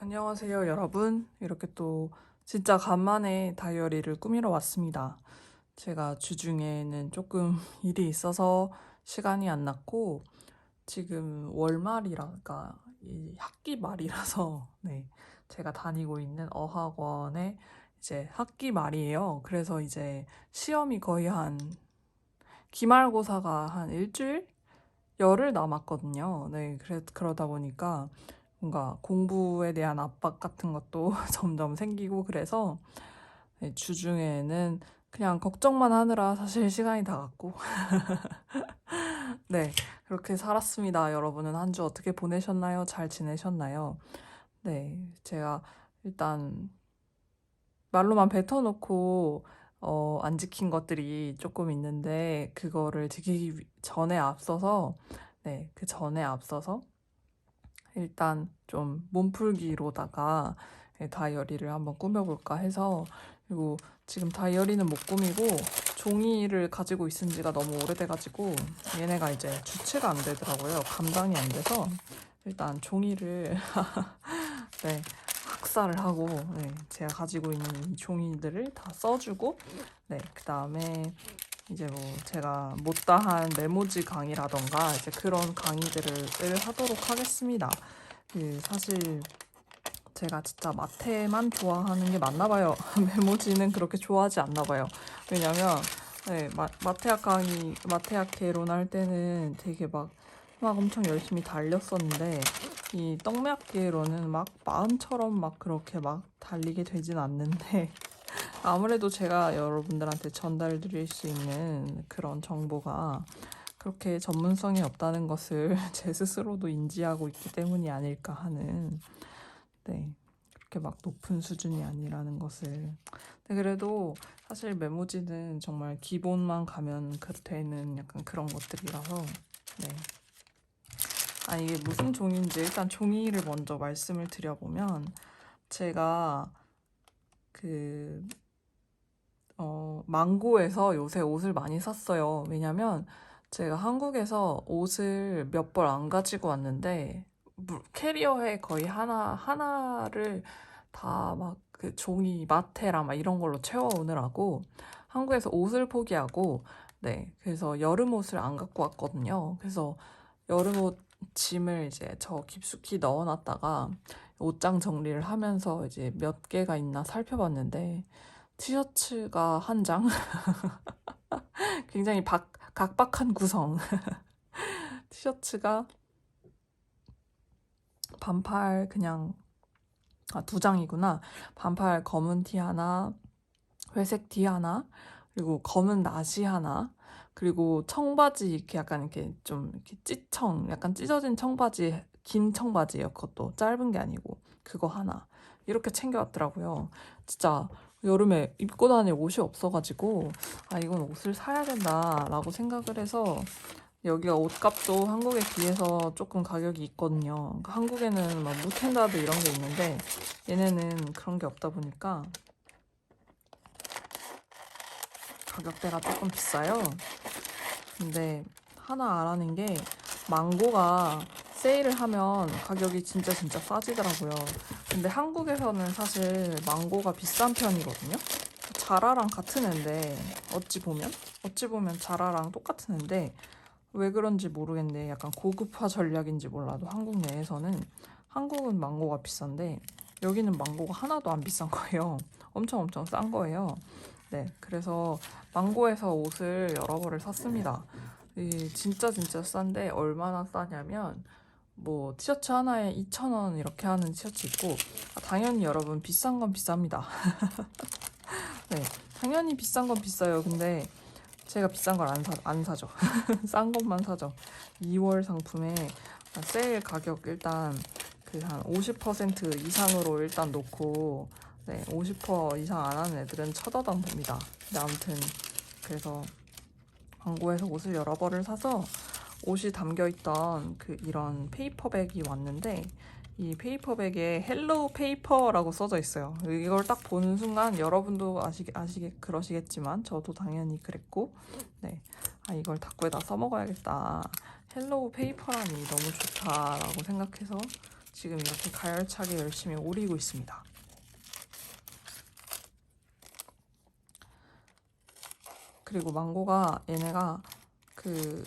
안녕하세요, 여러분. 이렇게 또 진짜 간만에 다이어리를 꾸미러 왔습니다. 제가 주중에는 조금 일이 있어서 시간이 안 났고, 지금 월말이랄까, 이 학기 말이라서, 네, 제가 다니고 있는 어학원의 이제 학기 말이에요. 그래서 이제 시험이 거의 기말고사가 한 일주일? 열흘 남았거든요. 네, 그러다 보니까 뭔가 공부에 대한 압박 같은 것도 점점 생기고 그래서 네, 주중에는 그냥 걱정만 하느라 사실 시간이 다 갔고 네, 그렇게 살았습니다. 여러분은 한 주 어떻게 보내셨나요? 잘 지내셨나요? 네, 제가 일단 말로만 뱉어놓고 안 지킨 것들이 조금 있는데 그거를 지키기 전에 앞서서 네, 그 전에 앞서서 일단 좀 몸풀기로다가 다이어리를 한번 꾸며볼까 해서 그리고 지금 다이어리는 못 꾸미고 종이를 가지고 있은 지가 너무 오래돼가지고 얘네가 이제 주체가 안 되더라고요. 감당이 안 돼서 일단 종이를 네, 학살을 하고 네, 제가 가지고 있는 이 종이들을 다 써주고 네, 그 다음에 이제 뭐 제가 못다한 메모지 강의라던가 이제 그런 강의들을 하도록 하겠습니다. 사실 제가 진짜 마테만 좋아하는 게 맞나 봐요. 메모지는 그렇게 좋아하지 않나 봐요. 왜냐면 네, 마테학 개론 할 때는 되게 막 엄청 열심히 달렸었는데 이 떡메학개론은 막 마음처럼 막 그렇게 막 달리게 되진 않는데 아무래도 제가 여러분들한테 전달드릴 수 있는 그런 정보가 그렇게 전문성이 없다는 것을 제 스스로도 인지하고 있기 때문이 아닐까 하는, 네, 그렇게 막 높은 수준이 아니라는 것을. 네, 그래도 사실 메모지는 정말 기본만 가면 되는 약간 그런 것들이라서, 네. 아, 이게 무슨 종인지 일단 종이를 먼저 말씀을 드려보면, 제가 그 망고에서 요새 옷을 많이 샀어요. 왜냐면 제가 한국에서 옷을 몇 벌 안 가지고 왔는데 캐리어에 거의 하나를 다 막 그 종이 마테랑 막 이런 걸로 채워오느라고 한국에서 옷을 포기하고 네, 그래서 여름 옷을 안 갖고 왔거든요. 그래서 여름 옷 짐을 이제 저 깊숙이 넣어놨다가 옷장 정리를 하면서 이제 몇 개가 있나 살펴봤는데 티셔츠가 한 장, 굉장히 각박한 구성. 티셔츠가 반팔 그냥 두 장이구나. 반팔 검은 티 하나, 회색 티 하나, 그리고 검은 나시 하나, 그리고 청바지 이렇게 약간 이렇게 좀 이렇게 약간 찢어진 청바지, 긴 청바지예요. 그것도 짧은 게 아니고 그거 하나 이렇게 챙겨왔더라고요. 진짜 여름에 입고 다닐 옷이 없어가지고 아 이건 옷을 사야 된다라고 생각을 해서 여기가 옷값도 한국에 비해서 조금 가격이 있거든요. 그러니까 한국에는 막 무텐다드 이런 게 있는데 얘네는 그런 게 없다 보니까 가격대가 조금 비싸요. 근데 하나 알아낸 게 망고가 세일을 하면 가격이 진짜 싸지더라고요. 근데 한국에서는 사실 망고가 비싼 편이거든요. 자라랑 같은 앤데 어찌 보면 자라랑 똑같은 앤데 왜 그런지 모르겠네. 약간 고급화 전략인지 몰라도 한국 내에서는 한국은 망고가 비싼데 여기는 망고가 하나도 안 비싼 거예요. 엄청 싼 거예요. 네, 그래서 망고에서 옷을 여러 벌을 샀습니다. 이 진짜 싼데 얼마나 싸냐면 뭐 티셔츠 하나에 2,000원 이렇게 하는 티셔츠 있고 당연히 여러분 비싼 건 비쌉니다. 네, 당연히 비싼 건 비싸요. 근데 제가 비싼 걸 안 사죠. 싼 것만 사죠. 2월 상품에 세일 가격 일단 그 한 50% 이상으로 일단 놓고 네, 50% 이상 안 하는 애들은 쳐다도 안 봅니다. 근데 아무튼 그래서 광고에서 옷을 여러 벌을 사서 옷이 담겨있던 그 이런 페이퍼백이 왔는데 이 페이퍼백에 헬로우 페이퍼라고 써져 있어요. 이걸 딱 보는 순간 여러분도 그러시겠지만 저도 당연히 그랬고 네, 아 이걸 닭구에다 써먹어야겠다. 헬로우 페이퍼라니 너무 좋다라고 생각해서 지금 이렇게 가열차게 열심히 오리고 있습니다. 그리고 망고가 얘네가 그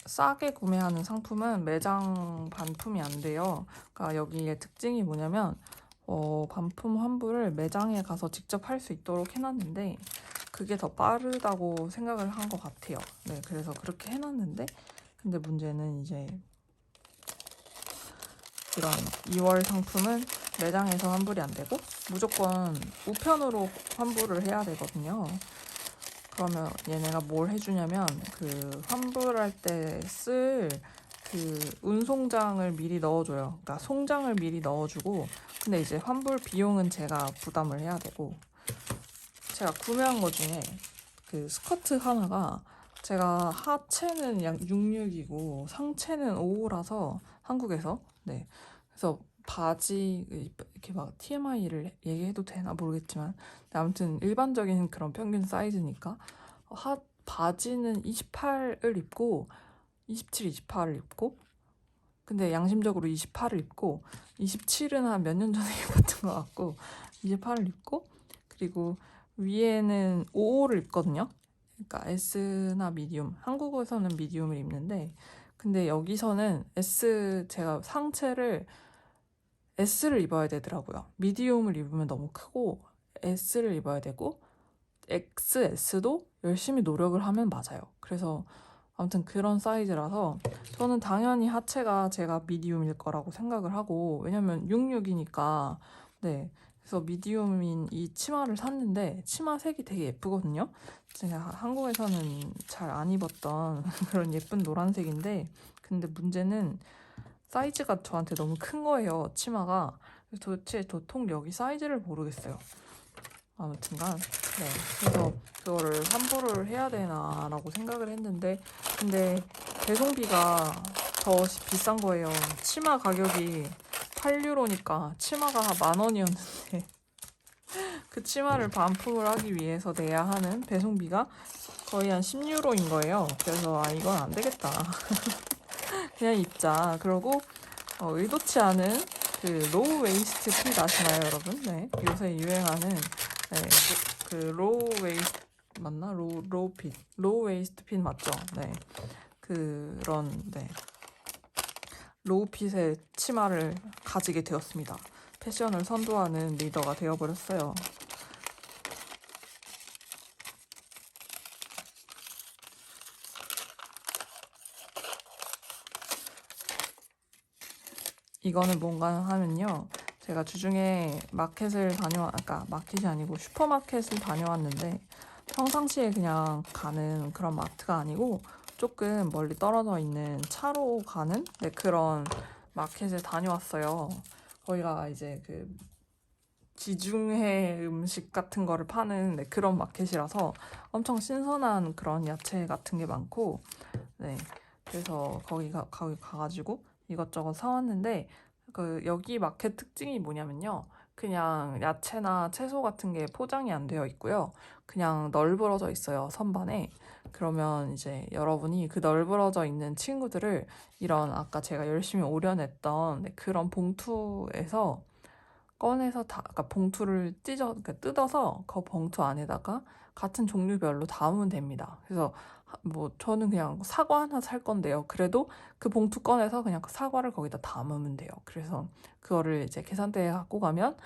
싸게 구매하는 상품은 매장 반품이 안 돼요. 그러니까 여기에 특징이 뭐냐면 반품 환불을 매장에 가서 직접 할 수 있도록 해놨는데 그게 더 빠르다고 생각을 한 것 같아요. 네, 그래서 그렇게 해놨는데 근데 문제는 이제 이런 2월 상품은 매장에서 환불이 안 되고 무조건 우편으로 환불을 해야 되거든요. 그러면 얘네가 뭘 해주냐면 그 환불할 때 쓸 그 운송장을 미리 넣어줘요. 그러니까 송장을 미리 넣어주고 근데 이제 환불 비용은 제가 부담을 해야 되고 제가 구매한 것 중에 그 스커트 하나가 제가 하체는 약 66이고 상체는 55라서 한국에서 네 그래서 바지 이렇게 막 TMI를 얘기해도 되나 모르겠지만 아무튼 일반적인 그런 평균 사이즈니까 바지는 28을 입고 27, 28을 입고 근데 양심적으로 28을 입고 27은 한 몇 년 전에 입었던 것 같고 28을 입고 그리고 위에는 55를 입거든요. 그러니까 S나 미디움. 한국에서는 미디움을 입는데 근데 여기서는 제가 상체를 S를 입어야 되더라고요. 미디움을 입으면 너무 크고 S를 입어야 되고 XS도 열심히 노력을 하면 맞아요. 그래서 아무튼 그런 사이즈라서 저는 당연히 하체가 제가 미디움일 거라고 생각을 하고 왜냐면 66이니까 네 그래서 미디움인 이 치마를 샀는데 치마 색이 되게 예쁘거든요. 제가 한국에서는 잘 안 입었던 그런 예쁜 노란색인데 근데 문제는 사이즈가 저한테 너무 큰 거예요. 치마가 도대체 도통 여기 사이즈를 모르겠어요. 아무튼간 네 그래서 그거를 환불을 해야 되나라고 생각을 했는데 근데 배송비가 더 비싼 거예요. 치마 가격이 8유로니까 치마가 10,000원이었는데 그 치마를 반품을 하기 위해서 내야 하는 배송비가 거의 한 10유로인 거예요. 그래서 이건 안 되겠다. 그냥 입자. 그러고 의도치 않은 그 로우 웨이스트 핏 아시나요, 여러분? 네, 요새 유행하는 네, 그 로우 웨이스트 맞나? 로우 핏, 로우 웨이스트 핏 맞죠? 네, 그런 네 로우 핏의 치마를 가지게 되었습니다. 패션을 선도하는 리더가 되어버렸어요. 이거는 뭔가 하면요. 제가 주중에 아까 마켓이 아니고 슈퍼마켓을 다녀왔는데 평상시에 그냥 가는 그런 마트가 아니고 조금 멀리 떨어져 있는 차로 가는 네, 그런 마켓을 다녀왔어요. 거기가 이제 그 지중해 음식 같은 거를 파는 네, 그런 마켓이라서 엄청 신선한 그런 야채 같은 게 많고 네, 그래서 거기 가가지고 이것저것 사왔는데 여기 마켓 특징이 뭐냐면요. 그냥 야채나 채소 같은 게 포장이 안 되어 있고요. 그냥 널브러져 있어요. 선반에. 그러면 이제 여러분이 그 널브러져 있는 친구들을 이런 아까 제가 열심히 오려냈던 네, 그런 봉투에서 꺼내서 그러니까 봉투를 그러니까 뜯어서 그 봉투 안에다가 같은 종류별로 담으면 됩니다. 그래서 뭐 저는 그냥 사과 하나 살 건데요. 그래도 그 봉투 꺼내서 그냥 그 사과를 거기다 담으면 돼요. 그래서 그거를 이제 계산대에 갖고 가면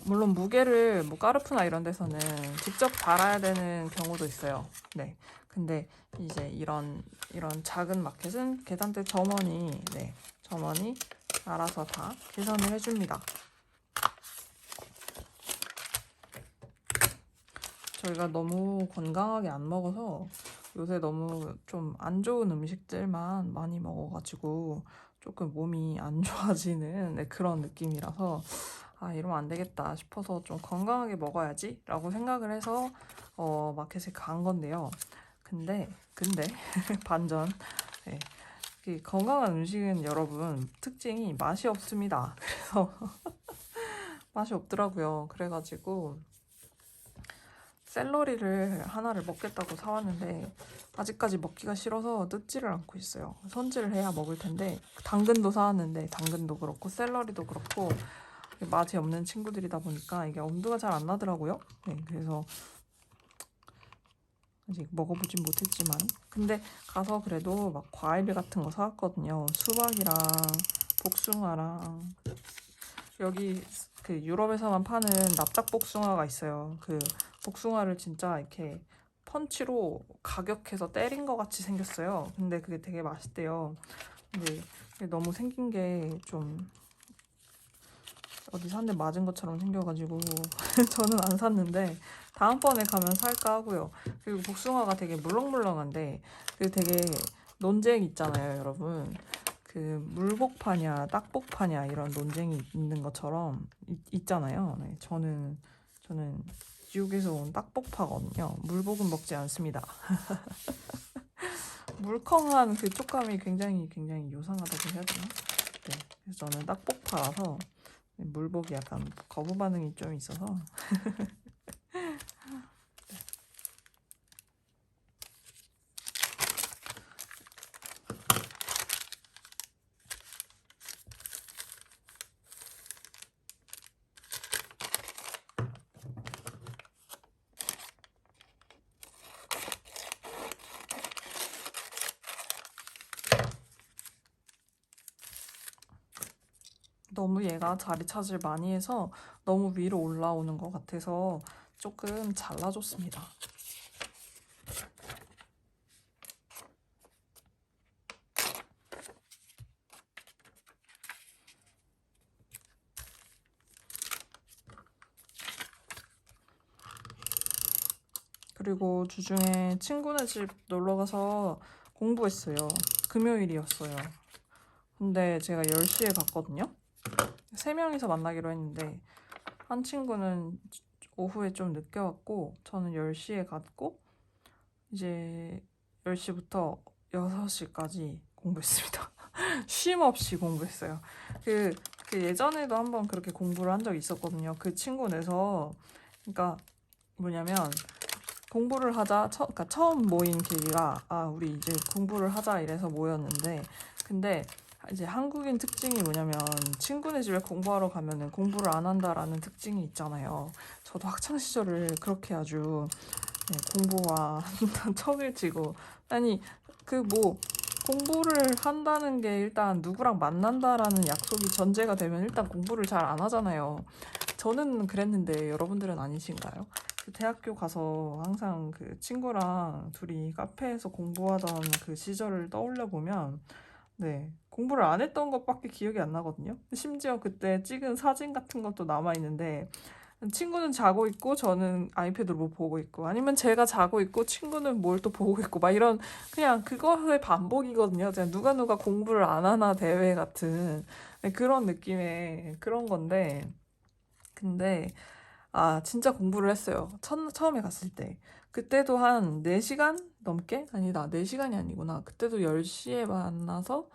물론 무게를 뭐 까르푸나 이런 데서는 직접 달아야 되는 경우도 있어요. 네. 근데 이제 이런 작은 마켓은 계산대 점원이 알아서 다 계산을 해줍니다. 저희가 너무 건강하게 안 먹어서 요새 너무 좀 안 좋은 음식들만 많이 먹어가지고 조금 몸이 안 좋아지는 네, 그런 느낌이라서 이러면 안 되겠다 싶어서 좀 건강하게 먹어야지 라고 생각을 해서 마켓에 간 건데요. 근데 반전 네, 건강한 음식은 여러분 특징이 맛이 없습니다. 그래서 맛이 없더라고요. 그래가지고 샐러리를 하나를 먹겠다고 사왔는데 아직까지 먹기가 싫어서 뜯지를 않고 있어요. 손질을 해야 먹을 텐데 당근도 사왔는데 당근도 그렇고 샐러리도 그렇고 맛이 없는 친구들이다 보니까 이게 엄두가 잘 안 나더라고요. 네, 그래서 아직 먹어보진 못했지만 근데 가서 그래도 막 과일 같은 거 사왔거든요. 수박이랑 복숭아랑 여기 그 유럽에서만 파는 납작 복숭아가 있어요. 그 복숭아를 진짜 이렇게 펀치로 가격해서 때린 것 같이 생겼어요. 근데 그게 되게 맛있대요. 근데 너무 생긴 게 좀 어디서 한 대 맞은 것처럼 생겨가지고 저는 안 샀는데 다음번에 가면 살까 하고요. 그리고 복숭아가 되게 물렁물렁한데 그 되게 논쟁 있잖아요, 여러분. 그 물복파냐 딱복파냐 이런 논쟁이 있는 것처럼 있잖아요. 네, 저는 지옥에서 온 딱복파거든요. 물복은 먹지 않습니다. 물컹한 그 촉감이 굉장히 요상하다고 해야 되나? 네, 그래서 저는 딱복파라서 물복이 약간 거부 반응이 좀 있어서 너무 얘가 자리 차지를 많이 해서 너무 위로 올라오는 것 같아서 조금 잘라줬습니다. 그리고 주중에 친구네 집 놀러 가서 공부했어요. 금요일이었어요. 근데 제가 10시에 갔거든요. 3명이서 만나기로 했는데 한 친구는 오후에 좀 늦게 왔고 저는 10시에 갔고 이제 10시부터 6시까지 공부했습니다. 쉼 없이 공부했어요. 그 예전에도 한번 그렇게 공부를 한 적이 있었거든요. 그 친구 내서 그러니까 뭐냐면 공부를 하자 그러니까 처음 모인 계기가 우리 이제 공부를 하자 이래서 모였는데 근데 이제 한국인 특징이 뭐냐면 친구네 집에 공부하러 가면은 공부를 안 한다라는 특징이 있잖아요. 저도 학창 시절을 그렇게 아주 공부와 척을 지고 아니 그 뭐 공부를 한다는 게 일단 누구랑 만난다라는 약속이 전제가 되면 일단 공부를 잘 안 하잖아요. 저는 그랬는데 여러분들은 아니신가요? 그 대학교 가서 항상 그 친구랑 둘이 카페에서 공부하던 그 시절을 떠올려 보면 네, 공부를 안 했던 것밖에 기억이 안 나거든요. 심지어 그때 찍은 사진 같은 것도 남아 있는데 친구는 자고 있고 저는 아이패드로 뭐 보고 있고 아니면 제가 자고 있고 친구는 뭘 또 보고 있고 막 이런 그냥 그거의 반복이거든요. 그냥 누가 공부를 안 하나 대회 같은 그런 느낌의 그런 건데 근데 진짜 공부를 했어요. 처음에 갔을 때. 그때도 한 4시간 넘게? 아니다, 4시간이 아니구나. 그때도 10시에 만나서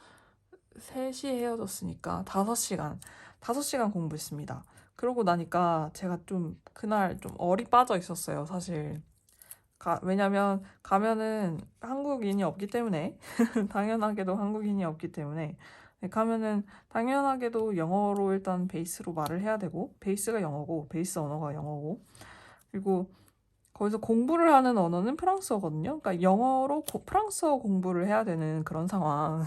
3시에 헤어졌으니까 5시간. 5시간 공부했습니다. 그러고 나니까 제가 좀 그날 좀 얼이 빠져 있었어요, 사실. 왜냐면 가면은 한국인이 없기 때문에 당연하게도 한국인이 없기 때문에 네, 가면은 당연하게도 영어로 일단 베이스로 말을 해야 되고 베이스가 영어고 베이스 언어가 영어고 그리고 거기서 공부를 하는 언어는 프랑스어거든요. 그러니까 영어로 프랑스어 공부를 해야 되는 그런 상황.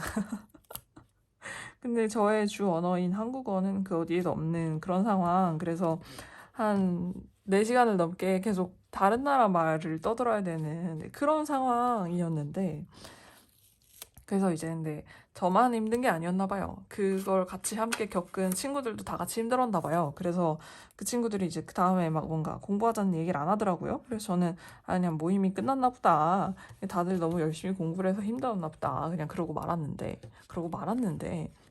근데 저의 주 언어인 한국어는 그 어디에도 없는 그런 상황. 그래서 한 4시간을 넘게 계속 다른 나라 말을 떠들어야 되는 그런 상황이었는데 그래서 이제 근데 저만 힘든 게 아니었나 봐요. 그걸 같이 함께 겪은 친구들도 다 같이 힘들었나 봐요. 그래서 그 친구들이 이제 그 다음에 막 뭔가 공부하자는 얘기를 안 하더라고요. 그래서 저는 그냥 모임이 끝났나 보다. 다들 너무 열심히 공부를 해서 힘들었나 보다. 그냥 그러고 말았는데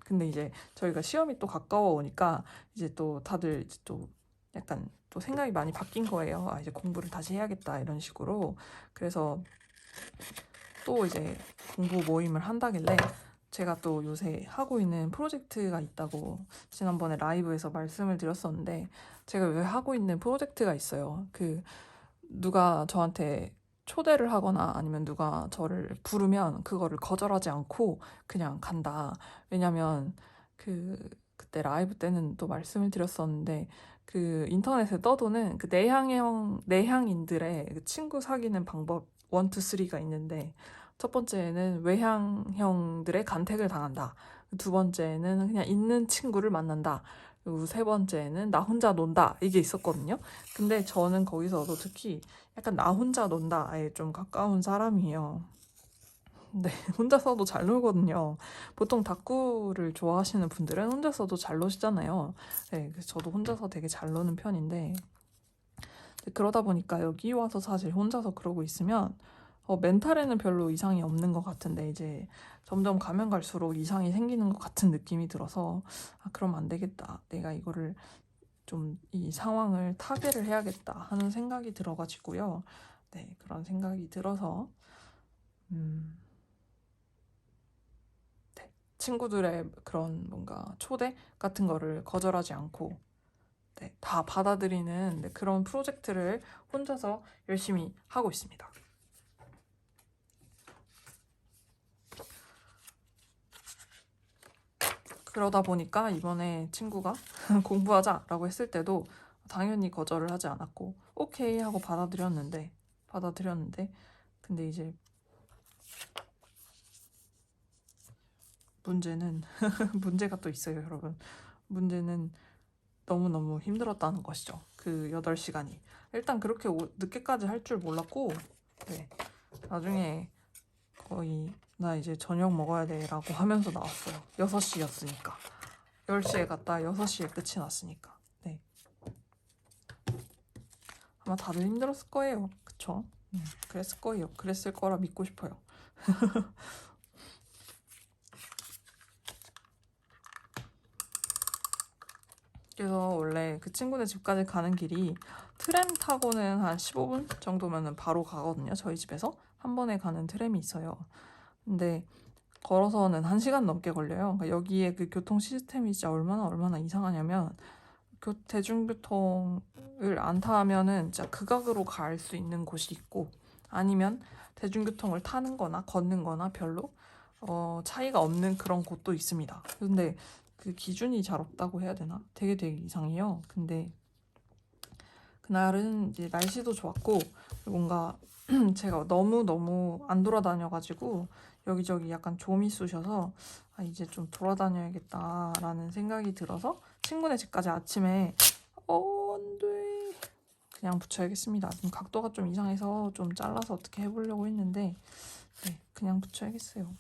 근데 이제 저희가 시험이 또 가까워 오니까 이제 또 다들 이제 또 약간 또 생각이 많이 바뀐 거예요. 이제 공부를 다시 해야겠다 이런 식으로. 그래서 또 이제 공부 모임을 한다길래 제가 또 요새 하고 있는 프로젝트가 있다고 지난번에 라이브에서 말씀을 드렸었는데 제가 요새 하고 있는 프로젝트가 있어요. 누가 저한테 초대를 하거나 아니면 누가 저를 부르면 그거를 거절하지 않고 그냥 간다. 왜냐면 그때 라이브 때는 또 말씀을 드렸었는데 그 인터넷에 떠도는 그 내향인들의 그 친구 사귀는 방법 1, 2, 3가 있는데 첫 번째는 외향형들의 간택을 당한다. 두 번째는 그냥 있는 친구를 만난다. 그리고 세 번째는 나 혼자 논다. 이게 있었거든요. 근데 저는 거기서도 특히 약간 나 혼자 논다에 좀 가까운 사람이에요. 네, 혼자서도 잘 놀거든요. 보통 다꾸를 좋아하시는 분들은 혼자서도 잘 노시잖아요. 네, 그래서 저도 혼자서 되게 잘 노는 편인데 그러다 보니까 여기 와서 사실 혼자서 그러고 있으면 멘탈에는 별로 이상이 없는 것 같은데 이제 점점 가면 갈수록 이상이 생기는 것 같은 느낌이 들어서 그럼 안 되겠다. 내가 이거를 좀 이 상황을 타개를 해야겠다 하는 생각이 들어가지고요. 네, 그런 생각이 들어서 네, 친구들의 그런 뭔가 초대 같은 거를 거절하지 않고 네, 다 받아들이는 네, 그런 프로젝트를 혼자서 열심히 하고 있습니다. 그러다 보니까 이번에 친구가 공부하자라고 했을 때도 당연히 거절을 하지 않았고 오케이 하고 받아들였는데 근데 이제 문제는 문제가 또 있어요, 여러분. 문제는 너무너무 힘들었다는 것이죠. 그 8시간이. 일단 그렇게 늦게까지 할 줄 몰랐고, 네. 나중에 거의 나 이제 저녁 먹어야 돼 라고 하면서 나왔어요. 6시였으니까. 10시에 갔다 6시에 끝이 났으니까. 네. 아마 다들 힘들었을 거예요. 그쵸? 그랬을 거예요. 그랬을 거라 믿고 싶어요. 그래서 원래 그 친구네 집까지 가는 길이 트램 타고는 한 15분 정도면 바로 가거든요. 저희 집에서 한 번에 가는 트램이 있어요. 근데 걸어서는 1시간 넘게 걸려요. 그러니까 여기에 그 교통 시스템이 진짜 얼마나 이상하냐면 대중교통을 안 타면은 진짜 극악으로 갈 수 있는 곳이 있고 아니면 대중교통을 타는 거나 걷는 거나 별로 차이가 없는 그런 곳도 있습니다. 근데 그 기준이 잘 없다고 해야 되나? 되게 이상해요. 근데 그날은 이제 날씨도 좋았고 뭔가 제가 너무 안 돌아다녀가지고 여기저기 약간 좀이 쑤셔서 이제 좀 돌아다녀야겠다라는 생각이 들어서 친구네 집까지 아침에 안 돼. 그냥 붙여야겠습니다. 좀 각도가 좀 이상해서 좀 잘라서 어떻게 해보려고 했는데 네, 그냥 붙여야겠어요.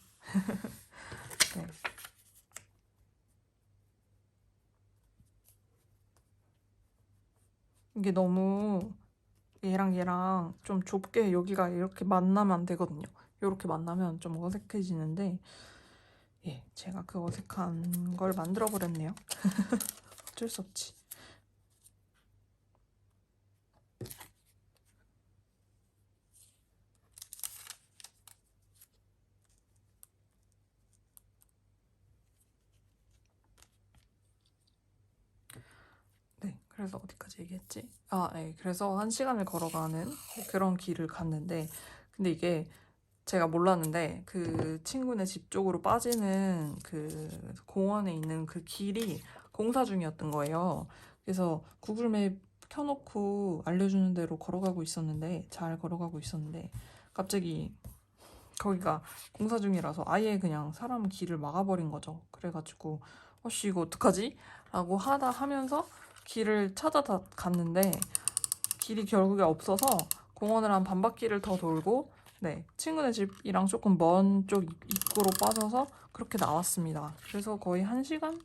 네. 이게 너무 얘랑 좀 좁게 여기가 이렇게 만나면 안 되거든요. 이렇게 만나면 좀 어색해지는데 예, 제가 그 어색한 걸 만들어 버렸네요. 어쩔 수 없지. 네, 그래서 어디까지 얘기했지? 네, 그래서 1시간을 걸어가는 그런 길을 갔는데 근데 이게 제가 몰랐는데 그 친구네 집 쪽으로 빠지는 그 공원에 있는 그 길이 공사 중이었던 거예요. 그래서 구글맵 켜놓고 알려주는 대로 걸어가고 있었는데 잘 걸어가고 있었는데 갑자기 거기가 공사 중이라서 아예 그냥 사람 길을 막아버린 거죠. 그래가지고 어씨 이거 어떡하지? 라고 하면서 길을 찾아 갔는데 길이 결국에 없어서 공원을 한 반바퀴를 더 돌고 네 친구네 집이랑 조금 먼 쪽 입구로 빠져서 그렇게 나왔습니다. 그래서 거의 1시간?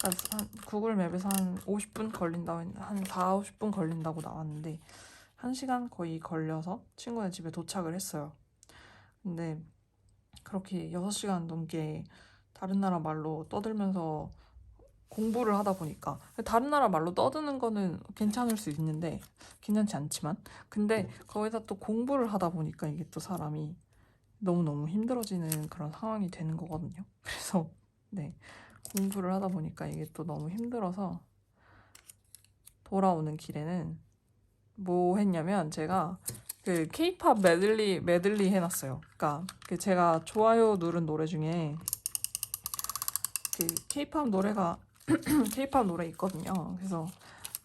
그러니까 한 구글 맵에서 한 50분 걸린다고 한 4, 50분 걸린다고 나왔는데 1시간 거의 걸려서 친구네 집에 도착을 했어요. 근데 그렇게 6시간 넘게 다른 나라 말로 떠들면서 공부를 하다 보니까 다른 나라 말로 떠드는 거는 괜찮을 수 있는데 괜찮지 않지만 근데 거기다 또 공부를 하다 보니까 이게 또 사람이 너무너무 힘들어지는 그런 상황이 되는 거거든요. 그래서 네 공부를 하다 보니까 이게 또 너무 힘들어서 돌아오는 길에는 뭐 했냐면 제가 그 케이팝 메들리 해놨어요. 그러니까 그 제가 좋아요 누른 노래 중에 그 케이팝 노래가 케이팝 노래 있거든요. 그래서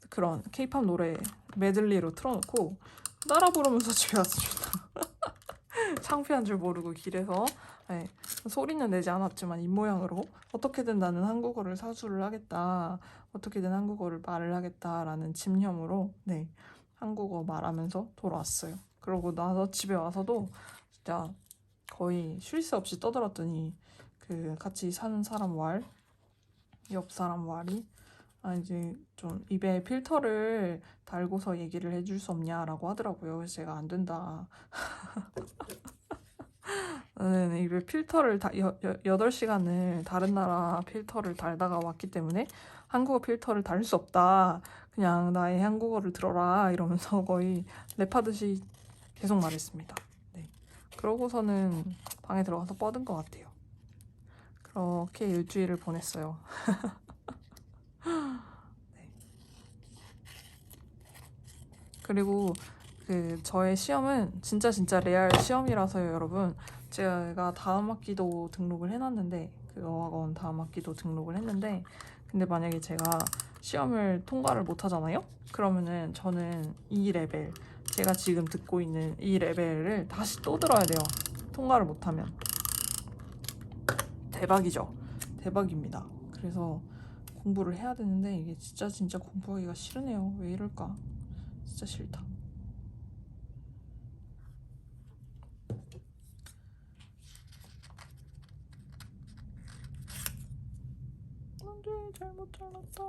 그런 케이팝 노래 메들리로 틀어놓고 따라 부르면서 집에 왔습니다. 창피한 줄 모르고 길에서. 네, 소리는 내지 않았지만 입모양으로 어떻게든 나는 한국어를 사수를 하겠다, 어떻게든 한국어를 말을 하겠다라는 집념으로 네, 한국어 말하면서 돌아왔어요. 그러고 나서 집에 와서도 진짜 거의 쉴 새 없이 떠들었더니 그 같이 사는 사람 옆 사람 왈이 이제 좀 입에 필터를 달고서 얘기를 해줄 수 없냐라고 하더라고요. 그래서 제가 안 된다. 나는 입에 필터를 8시간을 다른 나라 필터를 달다가 왔기 때문에 한국어 필터를 달 수 없다. 그냥 나의 한국어를 들어라. 이러면서 거의 랩하듯이 계속 말했습니다. 네. 그러고서는 방에 들어가서 뻗은 것 같아요. 그렇게 일주일을 보냈어요. 네. 그리고 그 저의 시험은 진짜 레알 시험이라서요, 여러분. 제가 다음 학기도 등록을 해놨는데 그 어학원 다음 학기도 등록을 했는데 근데 만약에 제가 시험을 통과를 못하잖아요? 그러면은 저는 이 레벨 제가 지금 듣고 있는 이 레벨을 다시 또 들어야 돼요. 통과를 못하면 대박이죠. 대박입니다. 그래서 공부를 해야 되는데 이게 진짜 공부하기가 싫으네요. 왜 이럴까? 진짜 싫다. 안돼, 잘못 잘랐다.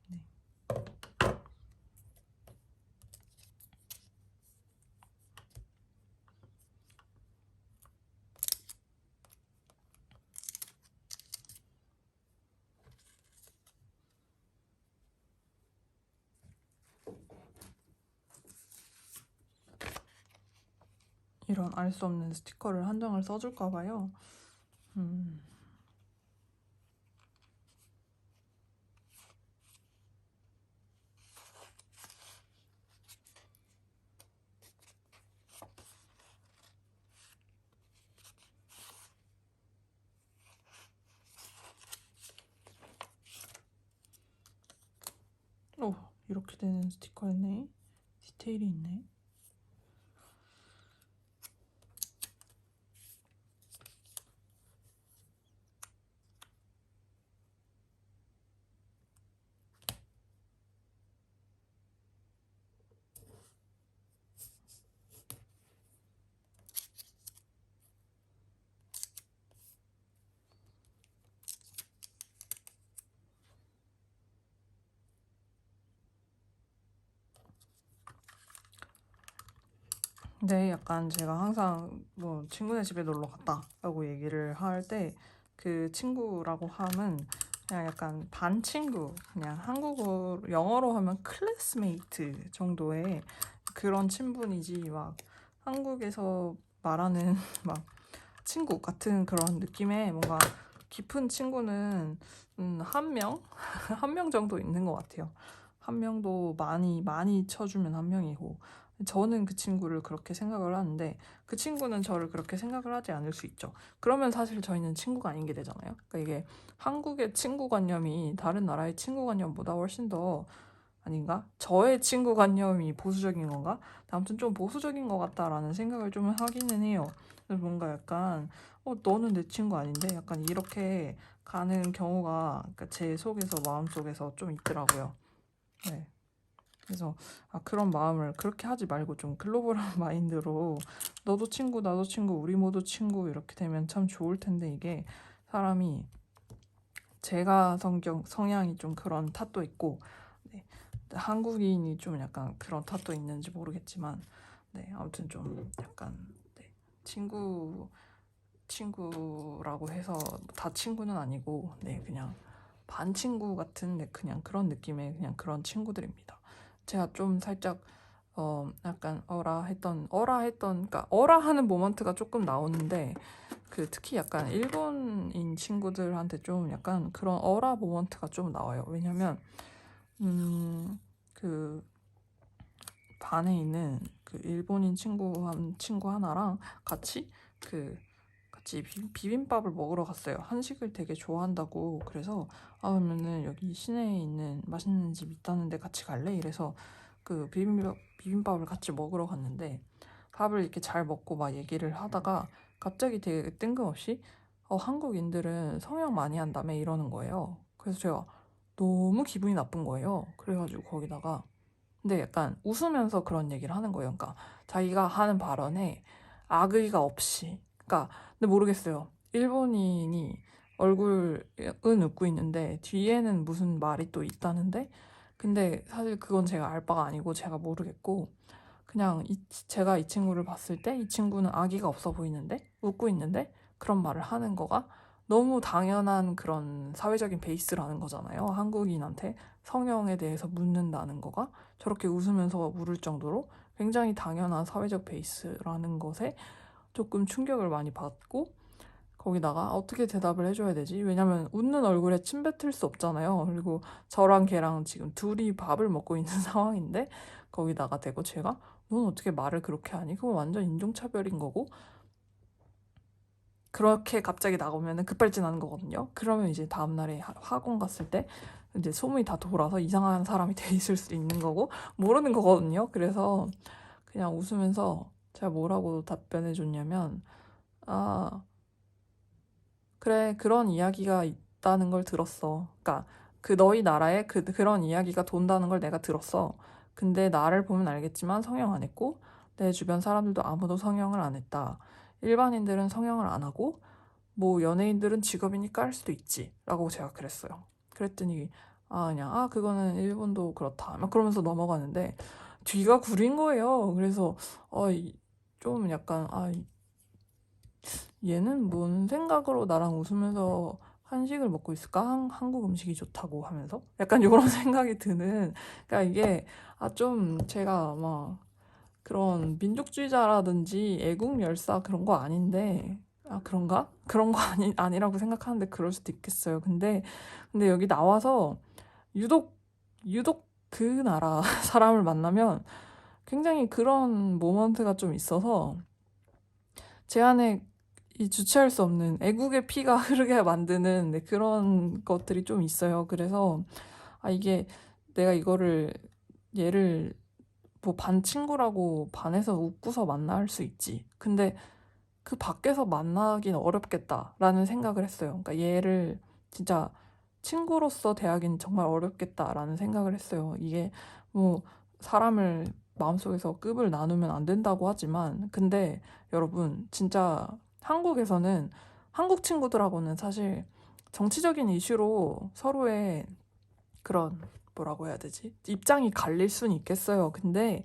네. 이런 알 수 없는 스티커를 한 장을 써줄까 봐요. 오, 이렇게 되는 스티커였네. 디테일이 있네. 근데 약간 제가 항상 뭐 친구네 집에 놀러 갔다라고 얘기를 할 때 그 친구라고 함은 그냥 약간 반 친구, 그냥 한국어 영어로 하면 클래스메이트 정도의 그런 친분이지 막 한국에서 말하는 막 친구 같은 그런 느낌의 뭔가 깊은 친구는 한 명? 한 명 정도 있는 것 같아요. 한 명도 많이 쳐주면 한 명이고 저는 그 친구를 그렇게 생각을 하는데 그 친구는 저를 그렇게 생각을 하지 않을 수 있죠. 그러면 사실 저희는 친구가 아닌 게 되잖아요. 그러니까 이게 한국의 친구관념이 다른 나라의 친구관념보다 훨씬 더 아닌가? 저의 친구관념이 보수적인 건가? 아무튼 좀 보수적인 것 같다라는 생각을 좀 하기는 해요. 그래서 뭔가 약간 너는 내 친구 아닌데? 약간 이렇게 가는 경우가 그러니까 제 속에서 마음속에서 좀 있더라고요. 네. 그래서 그런 마음을 그렇게 하지 말고 좀 글로벌한 마인드로 너도 친구 나도 친구 우리 모두 친구 이렇게 되면 참 좋을 텐데 이게 사람이 제가 성향이 좀 그런 탓도 있고 네, 한국인이 좀 약간 그런 탓도 있는지 모르겠지만 네, 아무튼 좀 약간 네, 친구라고 해서 다 친구는 아니고 네, 그냥 반 친구 같은 네, 그냥 그런 느낌의 그냥 그런 친구들입니다. 제가 좀 살짝 약간 그러니까 어라 하는 모먼트가 조금 나오는데, 특히 약간 일본인 친구들한테 좀 약간 그런 어라 모먼트가 좀 나와요. 왜냐면, 그, 반에 있는 일본인 친구 하나랑 같이 비빔밥을 먹으러 갔어요. 한식을 되게 좋아한다고. 그래서, 그러면은 여기 시내에 있는 맛있는 집 있다는데 같이 갈래? 이래서 비빔밥을 같이 먹으러 갔는데, 밥을 이렇게 잘 먹고 막 얘기를 하다가 갑자기 되게 뜬금없이 한국인들은 성형 많이 한다며 이러는 거예요. 그래서 제가 너무 기분이 나쁜 거예요. 그래가지고 거기다가 근데 약간 웃으면서 그런 얘기를 하는 거예요. 그러니까 자기가 하는 발언에 악의가 없이. 그러니까 근데 모르겠어요. 일본인이 얼굴은 웃고 있는데 뒤에는 무슨 말이 또 있다는데 근데 사실 그건 제가 알 바가 아니고 제가 모르겠고 그냥 제가 이 친구를 봤을 때 이 친구는 악의가 없어 보이는데 웃고 있는데 그런 말을 하는 거가 너무 당연한 그런 사회적인 베이스라는 거잖아요. 한국인한테 성형에 대해서 묻는다는 거가 저렇게 웃으면서 물을 정도로 굉장히 당연한 사회적 베이스라는 것에 조금 충격을 많이 받고 거기다가 어떻게 대답을 해줘야 되지? 왜냐면 웃는 얼굴에 침 뱉을 수 없잖아요. 그리고 저랑 걔랑 지금 둘이 밥을 먹고 있는 상황인데 거기다가 대고 제가 넌 어떻게 말을 그렇게 하니? 그거 완전 인종차별인 거고 그렇게 갑자기 나오면은 급발진하는 거거든요. 그러면 이제 다음날에 학원 갔을 때 이제 소문이 다 돌아서 이상한 사람이 돼 있을 수 있는 거고 모르는 거거든요. 그래서 그냥 웃으면서 제가 뭐라고 답변해 줬냐면 아 그래 그런 이야기가 있다는 걸 들었어. 그러니까 너희 나라에 그런 이야기가 돈다는 걸 내가 들었어. 근데 나를 보면 알겠지만 성형 안 했고 내 주변 사람들도 아무도 성형을 안 했다. 일반인들은 성형을 안 하고 뭐 연예인들은 직업이니까 할 수도 있지 라고 제가 그랬어요. 그랬더니 그냥 그거는 일본도 그렇다 막 그러면서 넘어가는데 뒤가 구린 거예요. 그래서 좀 약간 얘는 뭔 생각으로 나랑 웃으면서 한식을 먹고 있을까? 한국 음식이 좋다고 하면서 약간 이런 생각이 드는 그러니까 이게 좀 제가 막 그런 민족주의자라든지 애국 열사 그런 거 아닌데 그런가? 그런 거 아니라고 생각하는데 그럴 수도 있겠어요. 근데 여기 나와서 유독 그 나라 사람을 만나면 굉장히 그런 모먼트가 좀 있어서 제 안에 이 주체할 수 없는 애국의 피가 흐르게 만드는 그런 것들이 좀 있어요. 그래서 이게 내가 얘를 뭐 반 친구라고 반에서 웃고서 만날 수 있지. 근데 그 밖에서 만나긴 어렵겠다라는 생각을 했어요. 그러니까 얘를 진짜 친구로서 대하기는 정말 어렵겠다라는 생각을 했어요. 이게 뭐 사람을 마음속에서 급을 나누면 안 된다고 하지만 근데 여러분 진짜 한국에서는 한국 친구들하고는 사실 정치적인 이슈로 서로의 그런 뭐라고 해야 되지? 입장이 갈릴 수는 있겠어요. 근데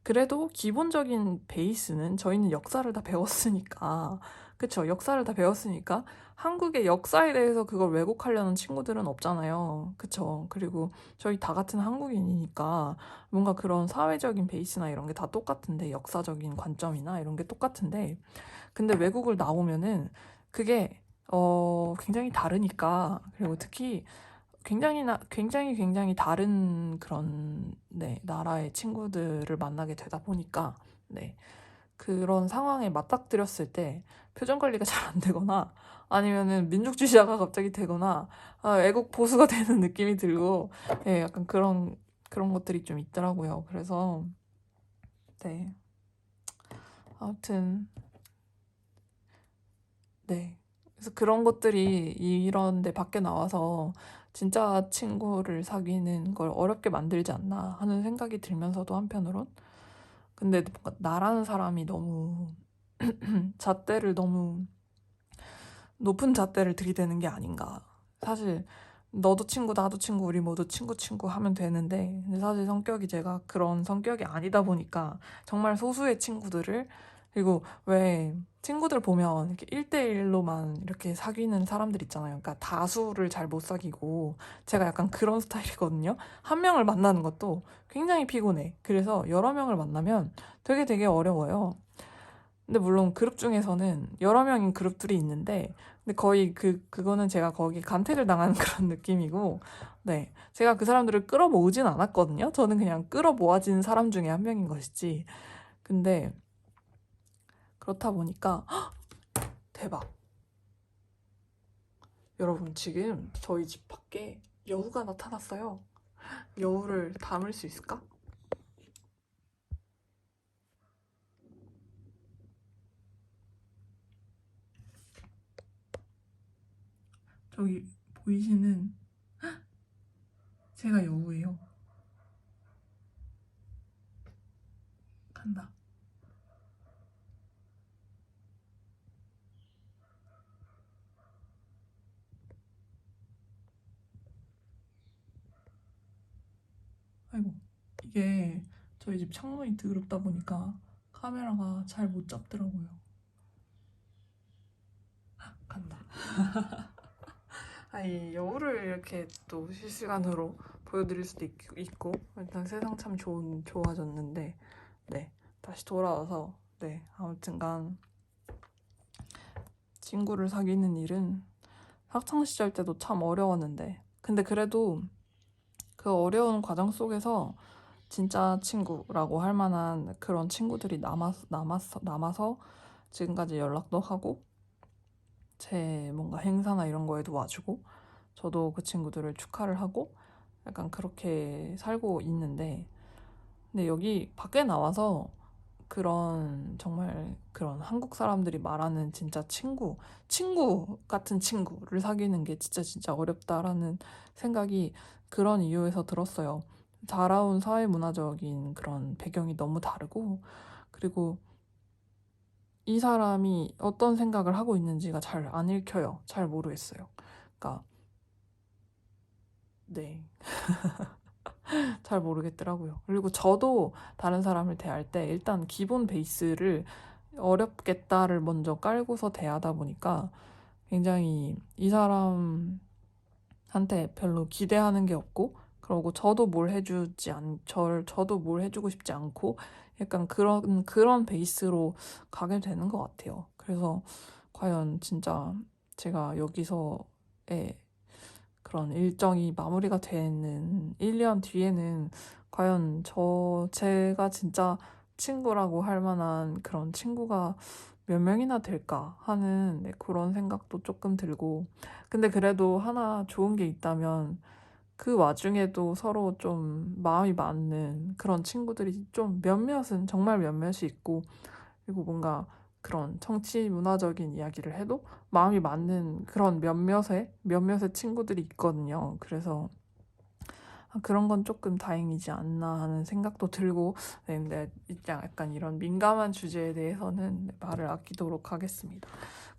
그래도 기본적인 베이스는 저희는 역사를 다 배웠으니까 그쵸? 역사를 다 배웠으니까 한국의 역사에 대해서 그걸 왜곡하려는 친구들은 없잖아요. 그쵸? 그리고 저희 다 같은 한국인이니까 뭔가 그런 사회적인 베이스나 이런 게 다 똑같은데 역사적인 관점이나 이런 게 똑같은데 근데 외국을 나오면은 그게 굉장히 다르니까 그리고 특히 굉장히 다른 그런 나라의 친구들을 만나게 되다 보니까 그런 상황에 맞닥뜨렸을 때 표정 관리가 잘 안 되거나 아니면은 민족주의자가 갑자기 되거나 애국 보수가 되는 느낌이 들고 약간 그런 것들이 좀 있더라고요. 그래서 아무튼 그래서 그런 것들이 이런 데 밖에 나와서 진짜 친구를 사귀는 걸 어렵게 만들지 않나 하는 생각이 들면서도 한편으론 근데 뭔가 나라는 사람이 너무 너무 높은 잣대를 들이대는 게 아닌가. 사실 너도 친구 나도 친구 우리 모두 친구 하면 되는데 근데 사실 성격이 제가 그런 성격이 아니다 보니까 정말 소수의 친구들을 그리고 왜 친구들 보면 이렇게 1대1로만 이렇게 사귀는 사람들 있잖아요. 그러니까 다수를 잘 못 사귀고 제가 약간 그런 스타일이거든요. 한 명을 만나는 것도 굉장히 피곤해. 그래서 여러 명을 만나면 되게 어려워요. 근데 물론 그룹 중에서는 여러 명인 그룹들이 있는데, 근데 거의 그거는 제가 거기 간택을 당하는 그런 느낌이고, 네. 제가 그 사람들을 끌어모으진 않았거든요. 저는 그냥 끌어모아진 사람 중에 한 명인 것이지. 근데 그렇다 보니까, 헉! 대박. 여러분, 지금 저희 집 밖에 여우가 나타났어요. 여우를 담을 수 있을까? 저기 보이시는 제가 여우예요. 간다. 아이고, 이게 저희 집 창문이 더럽다 보니까 카메라가 잘 못 잡더라고요. 간다. 아니, 여우를 이렇게 또 실시간으로 보여드릴 수도 있고, 일단 세상 참 좋아졌는데, 네, 다시 돌아와서, 네, 아무튼간 친구를 사귀는 일은 학창시절 때도 참 어려웠는데, 근데 그래도 그 어려운 과정 속에서 진짜 친구라고 할 만한 그런 친구들이 남아서 지금까지 연락도 하고, 제 뭔가 행사나 이런 거에도 와주고, 저도 그 친구들을 축하를 하고, 약간 그렇게 살고 있는데, 근데 여기 밖에 나와서 그런 정말 그런 한국 사람들이 말하는 진짜 친구 같은 친구를 사귀는 게 진짜 어렵다라는 생각이 그런 이유에서 들었어요. 자라온 사회 문화적인 그런 배경이 너무 다르고, 그리고 이 사람이 어떤 생각을 하고 있는지가 잘 안 읽혀요. 잘 모르겠어요. 그러니까, 네. 잘 모르겠더라고요. 그리고 저도 다른 사람을 대할 때 일단 기본 베이스를 어렵겠다를 먼저 깔고서 대하다 보니까 굉장히 이 사람한테 별로 기대하는 게 없고, 그러고 저도 뭘 해주고 싶지 않고, 약간 그런 베이스로 가게 되는 것 같아요. 그래서 과연 진짜 제가 여기서의 그런 일정이 마무리가 되는 1년 뒤에는 과연 제가 진짜 친구라고 할 만한 그런 친구가 몇 명이나 될까 하는, 네, 그런 생각도 조금 들고, 근데 그래도 하나 좋은 게 있다면 그 와중에도 서로 좀 마음이 맞는 그런 친구들이 좀 정말 몇몇이 있고, 그리고 뭔가 그런 정치 문화적인 이야기를 해도 마음이 맞는 그런 몇몇의 친구들이 있거든요. 그래서 그런 건 조금 다행이지 않나 하는 생각도 들고, 네, 근데 약간 이런 민감한 주제에 대해서는 말을 아끼도록 하겠습니다.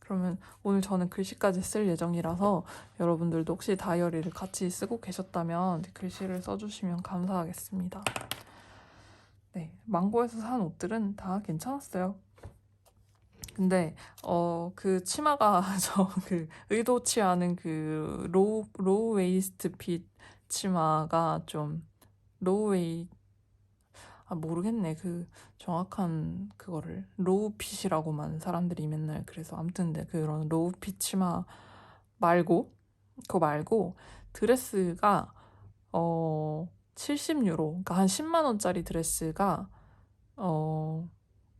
그러면 오늘 저는 글씨까지 쓸 예정이라서 여러분들도 혹시 다이어리를 같이 쓰고 계셨다면 글씨를 써주시면 감사하겠습니다. 네, 망고에서 산 옷들은 다 괜찮았어요. 근데 그 치마가 저 그 의도치 않은 그 로우 웨이스트 핏 치마가 좀 로우 웨이 모르겠네. 그 정확한 그거를 로우 핏이라고만 사람들이 맨날, 그래서 아무튼 네, 그런 로우 핏 치마 말고, 그거 말고 드레스가 70유로, 그러니까 한 10만 원짜리 드레스가 어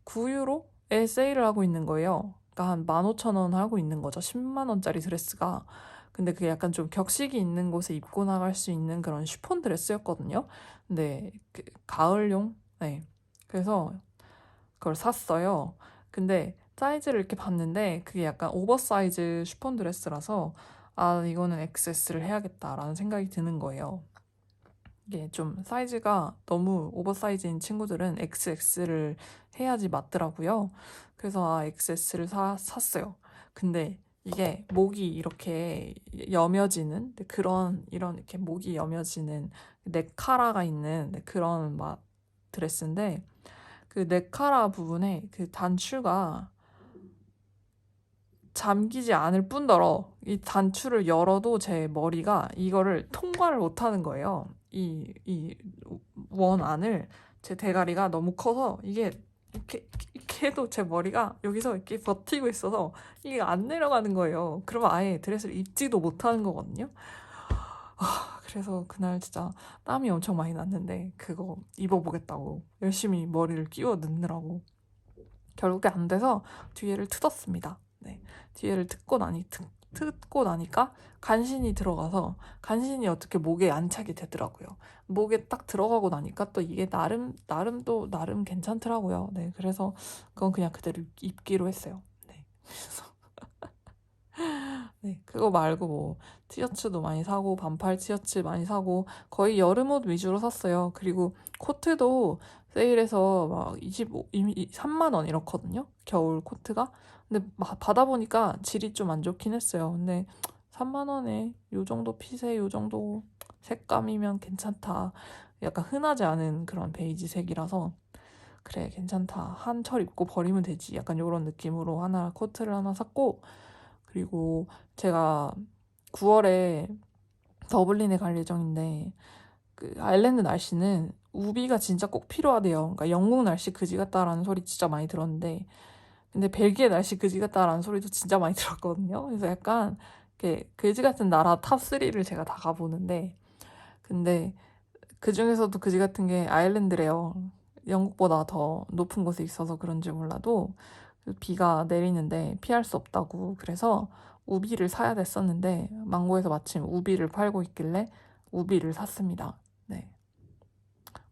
9유로에 세일을 하고 있는 거예요. 그러니까 한 15,000원 하고 있는 거죠. 10만 원짜리 드레스가. 근데 그게 약간 좀 격식이 있는 곳에 입고 나갈 수 있는 그런 쉬폰 드레스였거든요. 근데 가을용? 네. 그래서 그걸 샀어요. 근데 사이즈를 이렇게 봤는데 그게 약간 오버사이즈 쉬폰 드레스라서 이거는 XS를 해야겠다라는 생각이 드는 거예요. 이게 좀 사이즈가 너무 오버사이즈인 친구들은 XX를 해야지 맞더라고요. 그래서 XS를 샀어요. 근데 이게 목이 이렇게 여며지는 이런 이렇게 목이 여며지는 넥카라가 있는 그런 드레스인데, 그 네카라 부분에 그 단추가 잠기지 않을 뿐더러 이 단추를 열어도 제 머리가 이거를 통과를 못하는 거예요. 이 원 안을 제 대가리가 너무 커서 이게 이렇게 해도 제 머리가 여기서 이렇게 버티고 있어서 이게 안 내려가는 거예요. 그러면 아예 드레스를 입지도 못하는 거거든요. 그래서 그날 진짜 땀이 엄청 많이 났는데 그거 입어보겠다고 열심히 머리를 끼워 넣느라고 결국에 안 돼서 뒤에를 틀었습니다. 네, 뒤에를 듣고 나니까 간신히 들어가서 간신히 어떻게 목에 안착이 되더라고요. 목에 딱 들어가고 나니까 또 이게 나름 괜찮더라고요. 네, 그래서 그건 그냥 그대로 입기로 했어요. 네, 그래서 네, 그거 말고 뭐 티셔츠도 많이 사고 반팔 티셔츠 많이 사고 거의 여름옷 위주로 샀어요. 그리고 코트도 세일해서 막 3만 원 이렇거든요. 겨울 코트가. 근데 받아보니까 질이 좀 안 좋긴 했어요. 근데 3만 원에 요 정도 핏에 요 정도 색감이면 괜찮다. 약간 흔하지 않은 그런 베이지색이라서 그래 괜찮다. 한 철 입고 버리면 되지. 약간 요런 느낌으로 코트를 하나 샀고 그리고 제가 9월에 더블린에 갈 예정인데 그 아일랜드 날씨는 우비가 진짜 꼭 필요하대요. 그러니까 영국 날씨 그지 같다라는 소리 진짜 많이 들었는데 근데 벨기에 날씨 그지 같다라는 소리도 진짜 많이 들었거든요. 그래서 약간 이렇게 그지 같은 나라 탑 3를 제가 다 가보는데 근데 그 중에서도 그지 같은 게 아일랜드래요. 영국보다 더 높은 곳에 있어서 그런지 몰라도 비가 내리는데 피할 수 없다고 그래서 우비를 사야 됐었는데 망고에서 마침 우비를 팔고 있길래 우비를 샀습니다. 네.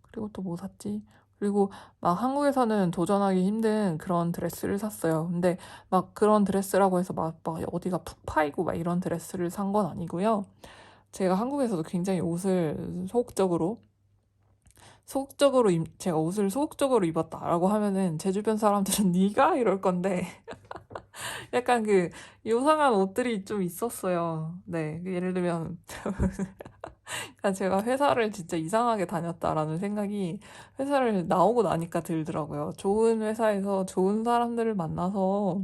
그리고 또 뭐 샀지? 그리고 막 한국에서는 도전하기 힘든 그런 드레스를 샀어요. 근데 막 그런 드레스라고 해서 막 어디가 푹 파이고 막 이런 드레스를 산 건 아니고요. 제가 한국에서도 굉장히 옷을 제가 옷을 소극적으로 입었다라고 하면은 제 주변 사람들은 네가 이럴 건데 약간 그 요상한 옷들이 좀 있었어요. 네, 예를 들면 제가 회사를 진짜 이상하게 다녔다라는 생각이 회사를 나오고 나니까 들더라고요. 좋은 회사에서 좋은 사람들을 만나서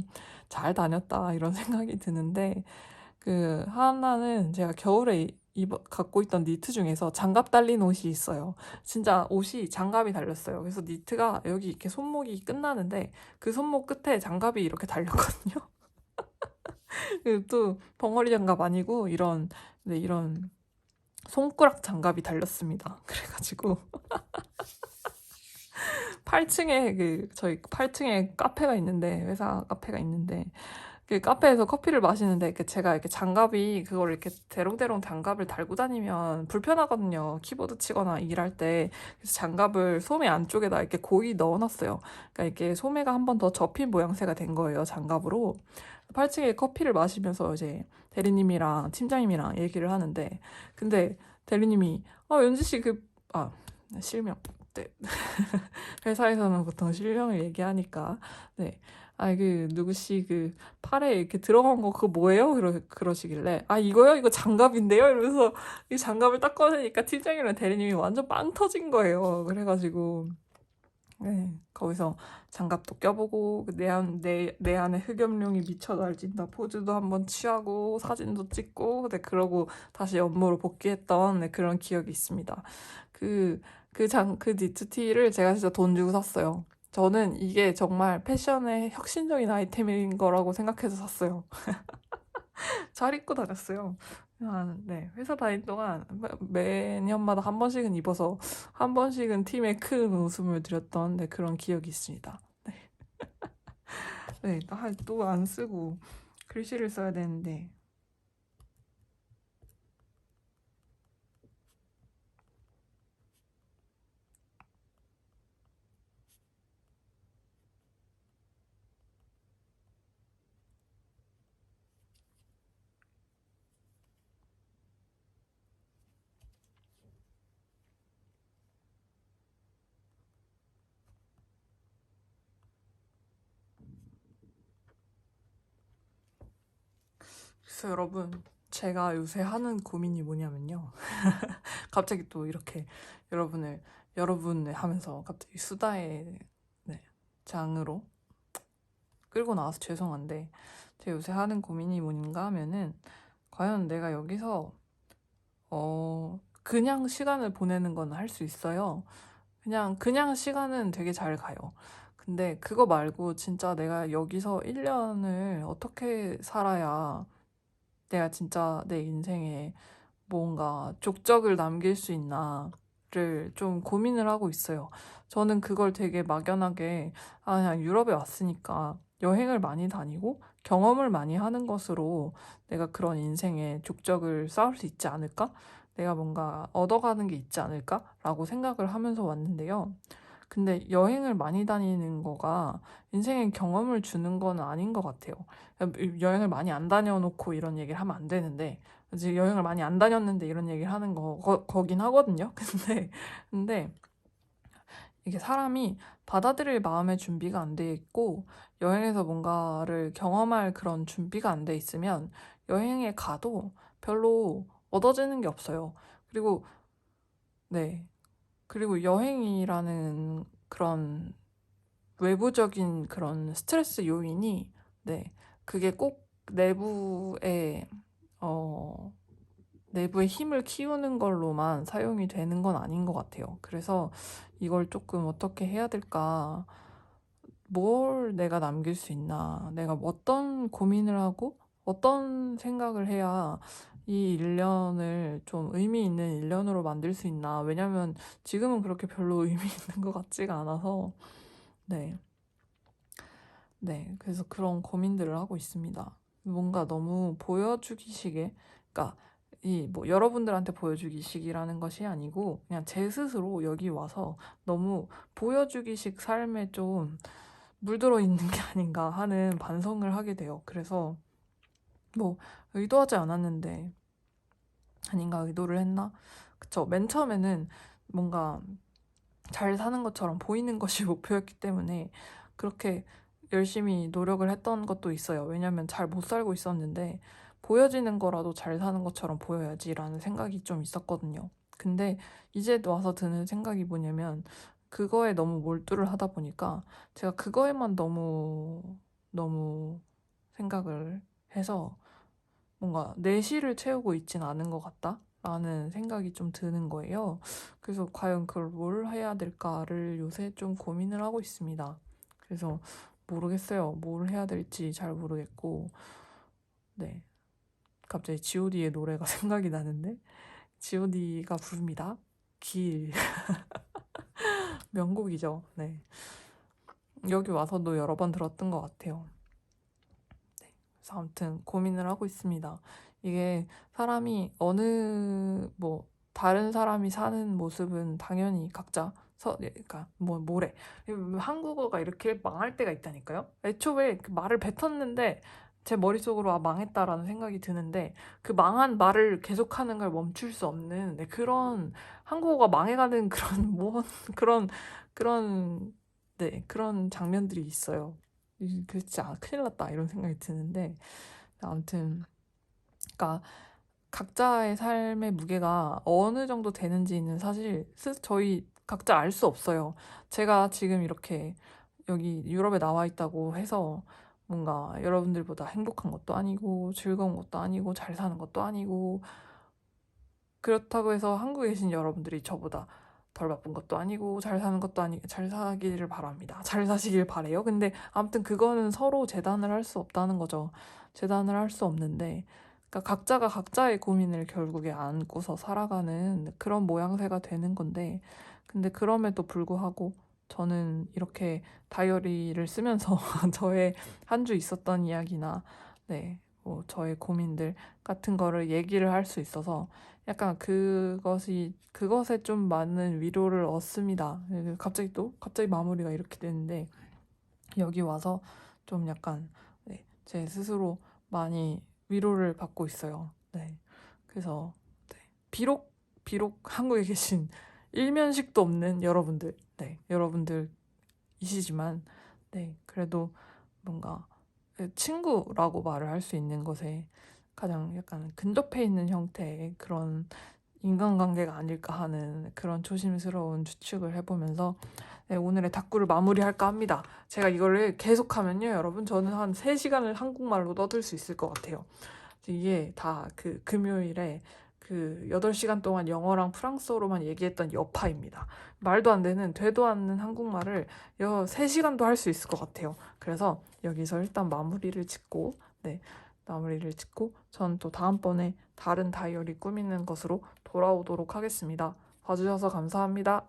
잘 다녔다 이런 생각이 드는데 그 하나는 제가 겨울에 갖고 있던 니트 중에서 장갑 달린 옷이 있어요. 진짜 옷이 장갑이 달렸어요. 그래서 니트가 여기 이렇게 손목이 끝나는데 그 손목 끝에 장갑이 이렇게 달렸거든요. 그리고 또 벙어리 장갑 아니고 이런 손가락 장갑이 달렸습니다. 그래가지고 8층에 저희 8층에 카페가 있는데 회사 카페가 있는데 그 카페에서 커피를 마시는데 제가 이렇게 장갑이 그걸 이렇게 대롱대롱 장갑을 달고 다니면 불편하거든요. 키보드 치거나 일할 때. 그래서 장갑을 소매 안쪽에다 이렇게 고이 넣어놨어요. 그러니까 이렇게 소매가 한 번 더 접힌 모양새가 된 거예요. 장갑으로. 8층에 커피를 마시면서 이제 대리님이랑 팀장님이랑 얘기를 하는데 근데 대리님이 연지 씨 실명. 네. 회사에서는 보통 실명을 얘기하니까 네. 누구씨 팔에 이렇게 들어간 거 그거 뭐예요? 그러시길래 이거요? 이거 장갑인데요? 이러면서 이 장갑을 딱 꺼내니까 팀장이랑 대리님이 완전 빵 터진 거예요. 그래가지고 네, 거기서 장갑도 껴보고 내 안에 흑염룡이 미쳐 날뛴다 포즈도 한번 취하고 사진도 찍고 네, 그러고 다시 업무로 복귀했던 네, 그런 기억이 있습니다. 그 니트티를 제가 진짜 돈 주고 샀어요. 저는 이게 정말 패션의 혁신적인 아이템인 거라고 생각해서 샀어요. 잘 입고 다녔어요. 네, 회사 다닐 동안 매년마다 한 번씩은 입어서 한 번씩은 팀에 큰 웃음을 드렸던 네, 그런 기억이 있습니다. 네, 네, 또 안 쓰고 글씨를 써야 되는데 그래서 여러분 제가 요새 하는 고민이 뭐냐면요. 갑자기 또 이렇게 여러분을 하면서 갑자기 수다에 네, 장으로 끌고 나와서 죄송한데, 제가 요새 하는 고민이 뭔가 하면은, 과연 내가 여기서 그냥 시간을 보내는 건 할 수 있어요. 그냥 시간은 되게 잘 가요. 근데 그거 말고 진짜 내가 여기서 1년을 어떻게 살아야 내가 진짜 내 인생에 뭔가 족적을 남길 수 있나를 좀 고민을 하고 있어요. 저는 그걸 되게 막연하게, 그냥 유럽에 왔으니까 여행을 많이 다니고 경험을 많이 하는 것으로 내가 그런 인생에 족적을 쌓을 수 있지 않을까? 내가 뭔가 얻어가는 게 있지 않을까라고 생각을 하면서 왔는데요. 근데 여행을 많이 다니는 거가 인생에 경험을 주는 건 아닌 것 같아요. 여행을 많이 안 다녀놓고 이런 얘기를 하면 안 되는데, 이제 여행을 많이 안 다녔는데 이런 얘기를 하는 거긴 하거든요. 근데 이게 사람이 받아들일 마음의 준비가 안 돼 있고, 여행에서 뭔가를 경험할 그런 준비가 안 돼 있으면 여행에 가도 별로 얻어지는 게 없어요. 그리고, 네. 그리고 여행이라는 그런 외부적인 그런 스트레스 요인이, 네, 그게 꼭 어, 내부의 힘을 키우는 걸로만 사용이 되는 건 아닌 것 같아요. 그래서 이걸 조금 어떻게 해야 될까? 뭘 내가 남길 수 있나? 내가 어떤 고민을 하고 어떤 생각을 해야 이 1년을 좀 의미 있는 1년으로 만들 수 있나? 왜냐면 지금은 그렇게 별로 의미 있는 것 같지가 않아서, 네. 네, 그래서 그런 고민들을 하고 있습니다. 뭔가 너무 보여주기식의, 그러니까 이 뭐 여러분들한테 보여주기식이라는 것이 아니고 그냥 제 스스로 여기 와서 너무 보여주기식 삶에 좀 물들어 있는 게 아닌가 하는 반성을 하게 돼요. 그래서 뭐 의도하지 않았는데 아닌가 의도를 했나? 그쵸. 맨 처음에는 뭔가 잘 사는 것처럼 보이는 것이 목표였기 때문에 그렇게 열심히 노력을 했던 것도 있어요. 왜냐면 잘 못 살고 있었는데 보여지는 거라도 잘 사는 것처럼 보여야지라는 생각이 좀 있었거든요. 근데 이제 와서 드는 생각이 뭐냐면 그거에 너무 몰두를 하다 보니까 제가 그거에만 너무 생각을 해서 뭔가 내실을 채우고 있진 않은 것 같다라는 생각이 좀 드는 거예요. 그래서 과연 그걸 뭘 해야 될까를 요새 좀 고민을 하고 있습니다. 그래서 모르겠어요. 뭘 해야 될지 잘 모르겠고, 네. 갑자기 G.O.D의 노래가 생각이 나는데, G.O.D가 부릅니다. 길. 명곡이죠. 네. 여기 와서도 여러 번 들었던 것 같아요. 그래서 아무튼 고민을 하고 있습니다. 이게 사람이 다른 사람이 사는 모습은 당연히 각자 그러니까 뭐래 한국어가 이렇게 망할 때가 있다니까요. 애초에 그 말을 뱉었는데 제 머릿속으로 망했다라는 생각이 드는데 그 망한 말을 계속하는 걸 멈출 수 없는, 네, 그런 한국어가 망해가는 그런 그런 그런 그런 장면들이 있어요. 그 진짜 큰일 났다 이런 생각이 드는데, 아무튼 그러니까 각자의 삶의 무게가 어느 정도 되는지는 사실 저희 각자 알 수 없어요. 제가 지금 이렇게 여기 유럽에 나와 있다고 해서 뭔가 여러분들보다 행복한 것도 아니고 즐거운 것도 아니고 잘 사는 것도 아니고, 그렇다고 해서 한국에 계신 여러분들이 저보다 덜 바쁜 것도 아니고 잘 사는 것도 아니고, 잘 사기를 바랍니다. 잘 사시길 바래요. 근데 아무튼 그거는 서로 재단을 할 수 없다는 거죠. 재단을 할 수 없는데, 그러니까 각자가 각자의 고민을 결국에 안고서 살아가는 그런 모양새가 되는 건데, 근데 그럼에도 불구하고 저는 이렇게 다이어리를 쓰면서 저의 한 주 있었던 이야기나, 네, 뭐 저의 고민들 같은 거를 얘기를 할 수 있어서 약간 그것에 좀 많은 위로를 얻습니다. 갑자기 마무리가 이렇게 되는데, 여기 와서 좀 약간, 네, 제 스스로 많이 위로를 받고 있어요. 네. 그래서, 네. 비록 한국에 계신 일면식도 없는 여러분들, 네, 여러분들이시지만, 네, 그래도 뭔가 친구라고 말을 할 수 있는 것에 가장 약간 근접해 있는 형태의 그런 인간관계가 아닐까 하는 그런 조심스러운 추측을 해보면서 네, 오늘의 탁구를 마무리할까 합니다. 제가 이거를 계속하면요, 여러분, 저는 한 3시간을 한국말로 떠들 수 있을 것 같아요. 이게 다 그 금요일에 그 8시간 동안 영어랑 프랑스어로만 얘기했던 여파입니다. 말도 안 되는, 되도 않는 한국말을 3시간도 할 수 있을 것 같아요. 그래서 여기서 일단 마무리를 짓고, 네, 마무리를 짓고, 전 또 다음번에 다른 다이어리 꾸미는 것으로 돌아오도록 하겠습니다. 봐주셔서 감사합니다.